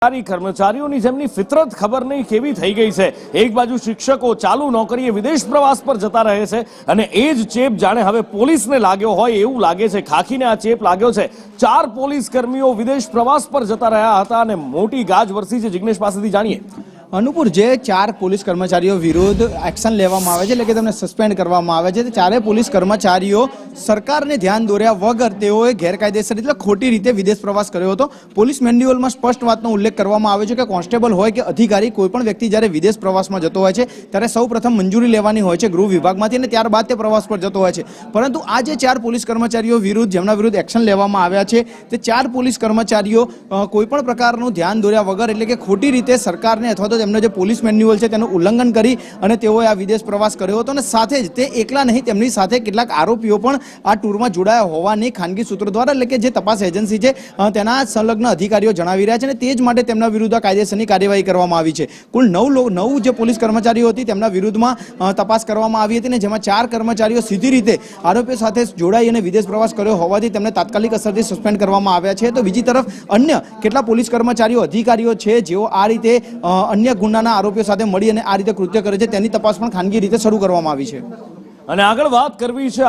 કર્મચારીઓની જેમની ફિતરત ખબર નહીં કેવી થઈ ગઈ છે। એક બાજુ શિક્ષકો ચાલુ નોકરીએ વિદેશ પ્રવાસ પર જતા રહે છે અને એ જ ચેપ જાણે હવે પોલીસને લાગ્યો હોય એવું લાગે છે। ખાખીને આ ચેપ લાગ્યો છે। 4 પોલીસ કર્મીઓ વિદેશ પ્રવાસ પર જતા રહ્યા હતા અને મોટી ગાજ વરસી છે। જિગ્નેશ પાસેથી જાણીએ। અનુપુર જે 4 પોલીસ કર્મચારીઓ વિરુદ્ધ એક્શન લેવામાં આવે છે એટલે કે તેમને સસ્પેન્ડ કરવામાં આવે છે, તે ચારે પોલીસ કર્મચારીઓ સરકારને ધ્યાન દોર્યા વગર તેઓએ ગેરકાયદેસર એટલે ખોટી રીતે વિદેશ પ્રવાસ કર્યો હતો। પોલીસ મેન્યુઅલમાં સ્પષ્ટ વાતનો ઉલ્લેખ કરવામાં આવ્યો છે કે કોન્સ્ટેબલ હોય કે અધિકારી કોઈપણ વ્યક્તિ જ્યારે વિદેશ પ્રવાસમાં જતો હોય છે ત્યારે સૌપ્રથમ મંજૂરી લેવાની હોય છે ગૃહ વિભાગમાંથી અને ત્યારબાદ તે પ્રવાસ પર જતો હોય છે। પરંતુ આ જે 4 પોલીસ કર્મચારીઓ વિરુદ્ધ જેમના વિરુદ્ધ એક્શન લેવામાં આવ્યા છે તે 4 પોલીસ કર્મચારીઓ કોઈપણ પ્રકારનું ધ્યાન દોર્યા વગર એટલે કે ખોટી રીતે સરકારને અથવા તેમનો જે પોલીસ મેન્યુઅલ છે તેનું ઉલ્લંઘન કરી અને તેઓએ આ વિદેશ પ્રવાસ કર્યો હતો અને સાથે જ તે એકલા નહીં તેમની સાથે કેટલાક આરોપીઓ પણ આ ટૂરમાં જોડાયા હોવાની ખાનગી સૂત્રો દ્વારા એટલે કે જે તપાસ એજન્સી છે તેના સંલગ્ન અધિકારીઓ જણાવી રહ્યા છે અને તે જ માટે તેમના વિરુદ્ધ કાયદેસરની કાર્યવાહી કરવામાં આવી છે। કુલ 9 જે પોલીસ કર્મચારીઓ હતી તેમના વિરુદ્ધમાં તપાસ કરવામાં આવી હતી અને જેમાં 4 કર્મચારીઓ સીધી રીતે આરોપીઓ સાથે જોડાઈ અને વિદેશ પ્રવાસ કર્યો હોવાથી તેમને તાત્કાલિક અસરથી સસ્પેન્ડ કરવામાં આવ્યા છે। તો બીજી તરફ અન્ય કેટલા પોલીસ કર્મચારીઓ અધિકારીઓ છે જેઓ આ રીતે અન્ય ગુનાના આરોપીઓ સાથે મળી અને આ રીતે કૃત્ય કરે છે તેની તપાસ પણ ખાનગી રીતે શરૂ કરવામાં આવી છે અને આગળ વાત કરવી છે।